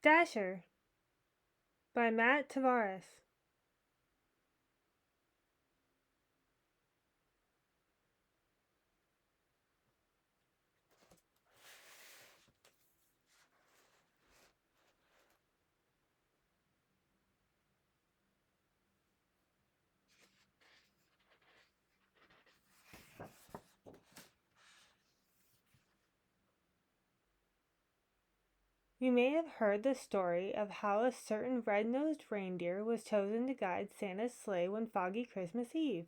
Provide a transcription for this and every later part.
Dasher by Matt Tavares. You may have heard the story of how a certain red-nosed reindeer was chosen to guide Santa's sleigh one foggy Christmas Eve.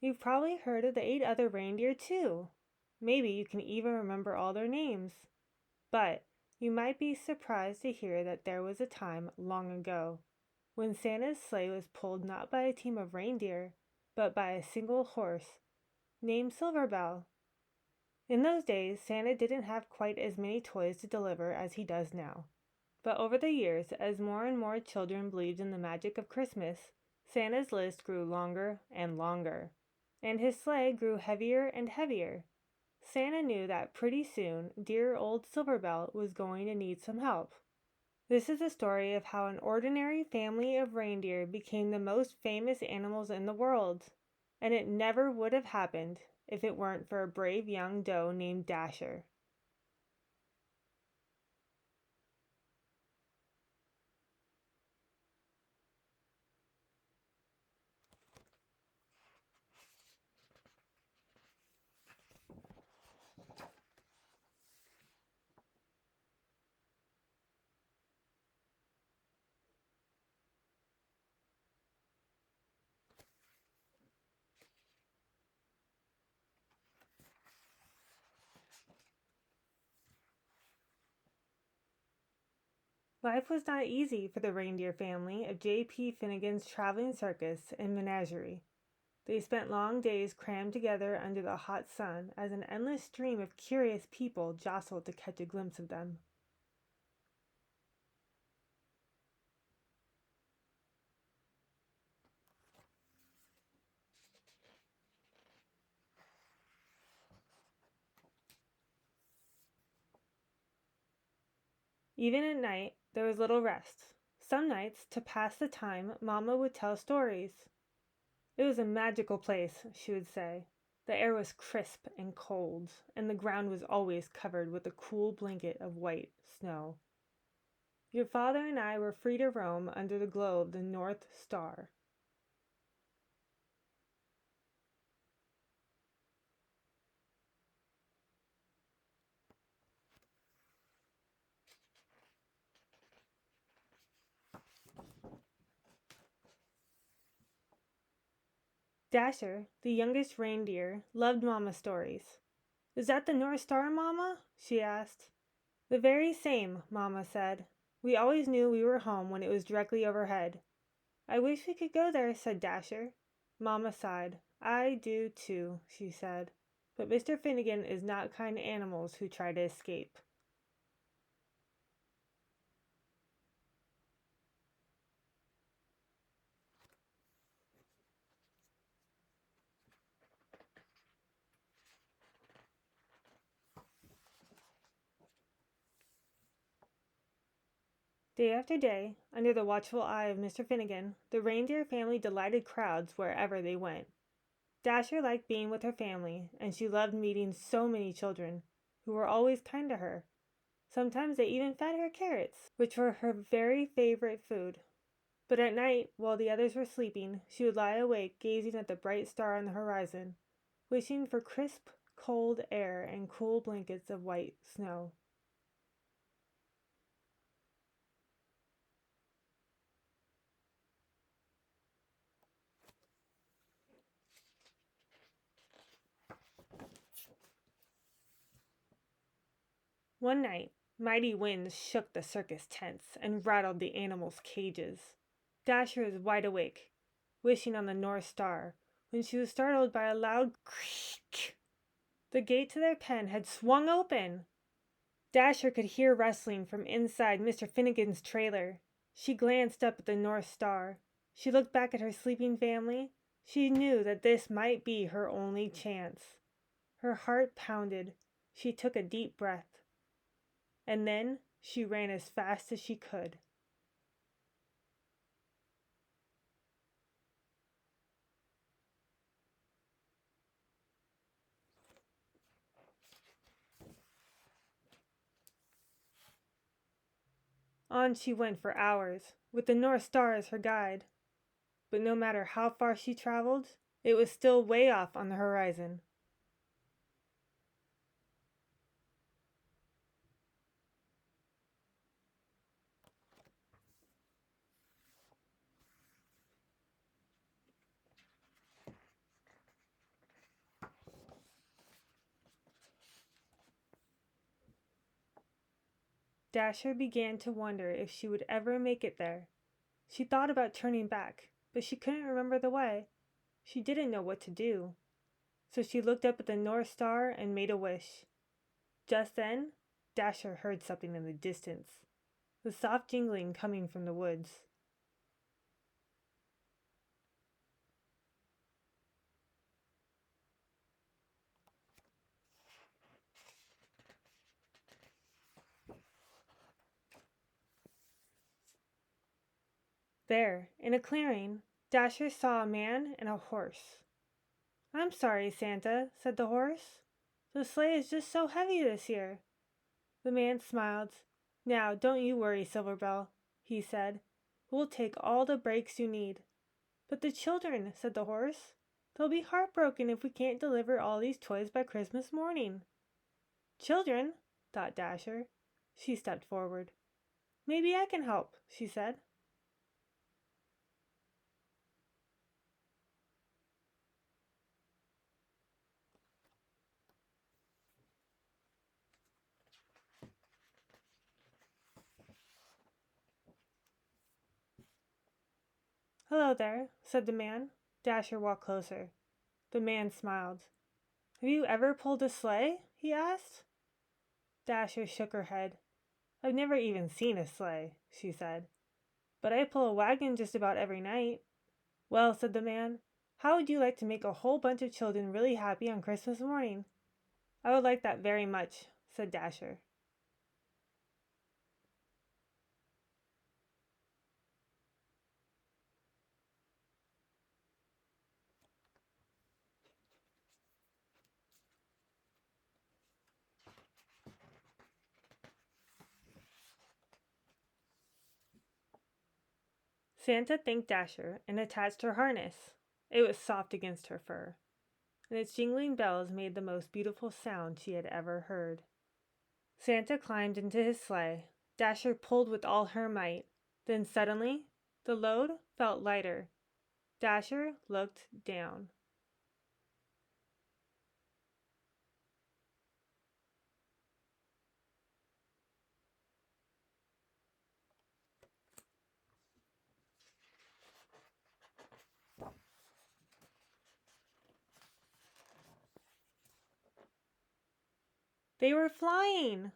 You've probably heard of the 8 other reindeer too. Maybe you can even remember all their names. But you might be surprised to hear that there was a time long ago when Santa's sleigh was pulled not by a team of reindeer, but by a single horse named Silverbell. In those days, Santa didn't have quite as many toys to deliver as he does now. But over the years, as more and more children believed in the magic of Christmas, Santa's list grew longer and longer, and his sleigh grew heavier and heavier. Santa knew that pretty soon dear old Silverbell was going to need some help. This is a story of how an ordinary family of reindeer became the most famous animals in the world. And it never would have happened if it weren't for a brave young doe named Dasher. Life was not easy for the reindeer family of J.P. Finnegan's traveling circus and menagerie. They spent long days crammed together under the hot sun as an endless stream of curious people jostled to catch a glimpse of them. Even at night, there was little rest. Some nights, to pass the time, Mamma would tell stories. It was a magical place, she would say. The air was crisp and cold, and the ground was always covered with a cool blanket of white snow. Your father and I were free to roam under the glow of the North Star. Dasher, the youngest reindeer, loved Mamma's stories. Is that the North Star, Mamma? She asked. The very same, Mamma said. We always knew we were home when it was directly overhead. I wish we could go there, said Dasher. Mamma sighed. I do too, she said. But Mr. Finnegan is not kind to animals who try to escape. Day after day, under the watchful eye of Mr. Finnegan, the reindeer family delighted crowds wherever they went. Dasher liked being with her family, and she loved meeting so many children, who were always kind to her. Sometimes they even fed her carrots, which were her very favorite food. But at night, while the others were sleeping, she would lie awake gazing at the bright star on the horizon, wishing for crisp, cold air and cool blankets of white snow. One night, mighty winds shook the circus tents and rattled the animals' cages. Dasher was wide awake, wishing on the North Star, when she was startled by a loud creak. The gate to their pen had swung open. Dasher could hear rustling from inside Mr. Finnegan's trailer. She glanced up at the North Star. She looked back at her sleeping family. She knew that this might be her only chance. Her heart pounded. She took a deep breath. And then She ran as fast as she could. On she went for hours, with the North Star as her guide. But no matter how far she traveled, it was still way off on the horizon. Dasher began to wonder if she would ever make it there. She thought about turning back, but she couldn't remember the way. She didn't know what to do. So she looked up at the North Star and made a wish. Just then, Dasher heard something in the distance, the soft jingling coming from the woods. There, in a clearing, Dasher saw a man and a horse. "I'm sorry, Santa," said the horse. "The sleigh is just so heavy this year." The man smiled. "Now, don't you worry, Silverbell," he said. "We'll take all the breaks you need." "But the children," said the horse. "They'll be heartbroken if we can't deliver all these toys by Christmas morning." "Children?" thought Dasher. She stepped forward. "Maybe I can help," she said. "Hello there," said the man. Dasher walked closer. The man smiled. "Have you ever pulled a sleigh?" he asked. Dasher shook her head. "I've never even seen a sleigh," she said. "But I pull a wagon just about every night." "Well," said the man, "how would you like to make a whole bunch of children really happy on Christmas morning?" "I would like that very much," said Dasher. Santa thanked Dasher and attached her harness. It was soft against her fur, and its jingling bells made the most beautiful sound she had ever heard. Santa climbed into his sleigh. Dasher pulled with all her might. Then suddenly, the load felt lighter. Dasher looked down. They were flying!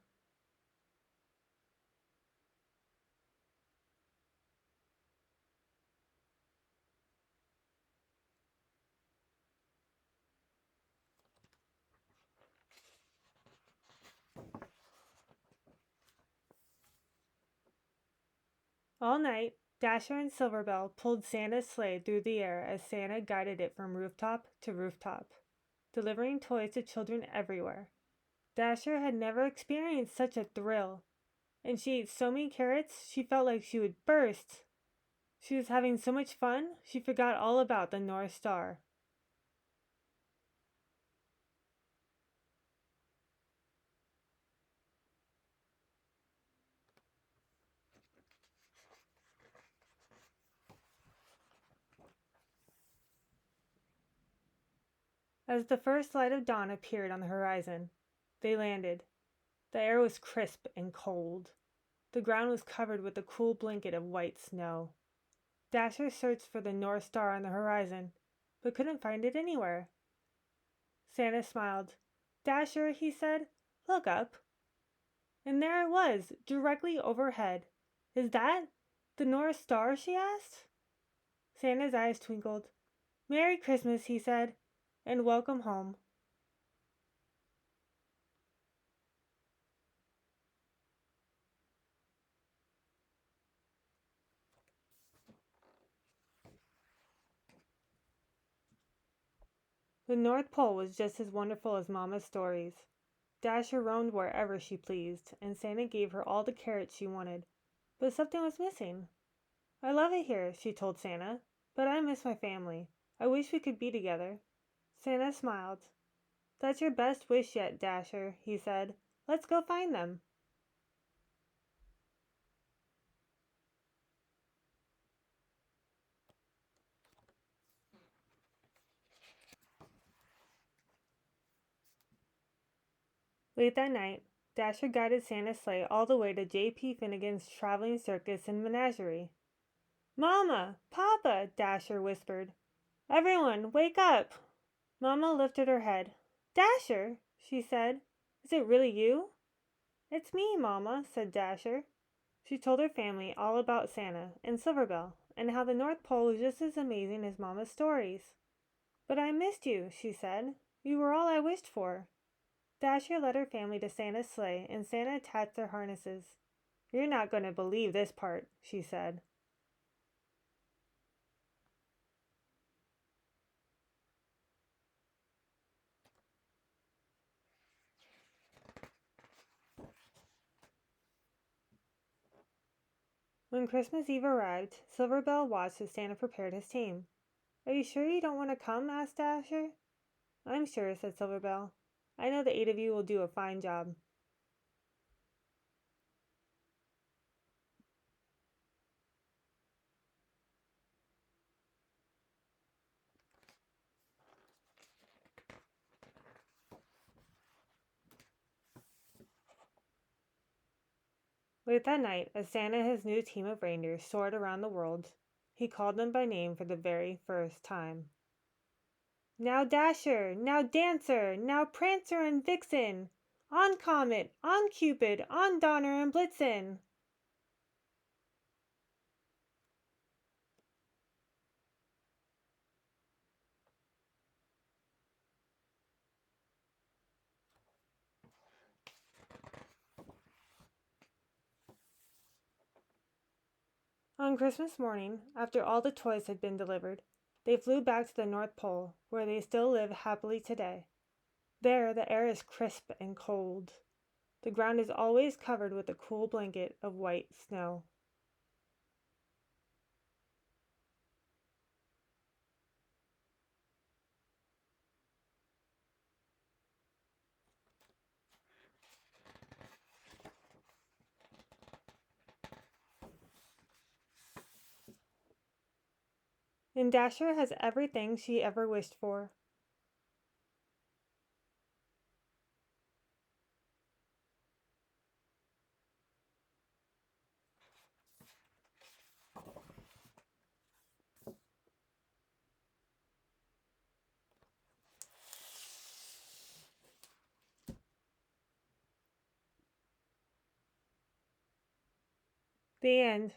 All night, Dasher and Silverbell pulled Santa's sleigh through the air as Santa guided it from rooftop to rooftop, delivering toys to children everywhere. Dasher had never experienced such a thrill, and she ate so many carrots she felt like she would burst. She was having so much fun, she forgot all about the North Star. As the first light of dawn appeared on the horizon, they landed. The air was crisp and cold. The ground was covered with a cool blanket of white snow. Dasher searched for the North Star on the horizon, but couldn't find it anywhere. Santa smiled. "Dasher," he said, "look up." And there it was, directly overhead. "Is that the North Star?" she asked. Santa's eyes twinkled. "Merry Christmas," he said, "and welcome home." The North Pole was just as wonderful as Mama's stories. Dasher roamed wherever she pleased, and Santa gave her all the carrots she wanted. But something was missing. "I love it here," she told Santa, "but I miss my family. I wish we could be together." Santa smiled. "That's your best wish yet, Dasher," he said. "Let's go find them." Late that night, Dasher guided Santa's sleigh all the way to J.P. Finnegan's traveling circus and menagerie. "Mama! Papa!" Dasher whispered. "Everyone, wake up!" Mama lifted her head. "Dasher," she said, "is it really you?" "It's me, Mama," said Dasher. She told her family all about Santa and Silverbell and how the North Pole was just as amazing as Mama's stories. "But I missed you," she said. "You were all I wished for." Dasher led her family to Santa's sleigh, and Santa attached their harnesses. "You're not going to believe this part," she said. When Christmas Eve arrived, Silverbell watched as Santa prepared his team. "Are you sure you don't want to come?" asked Dasher. "I'm sure," said Silverbell. "I know the 8 of you will do a fine job." Late that night, as Santa and his new team of reindeer soared around the world, he called them by name for the very first time. "Now Dasher! Now Dancer! Now Prancer and Vixen! On Comet! On Cupid! On Donner and Blitzen!" On Christmas morning, after all the toys had been delivered, they flew back to the North Pole, where they still live happily today. There, the air is crisp and cold. The ground is always covered with a cool blanket of white snow. And Dasher has everything she ever wished for. The end.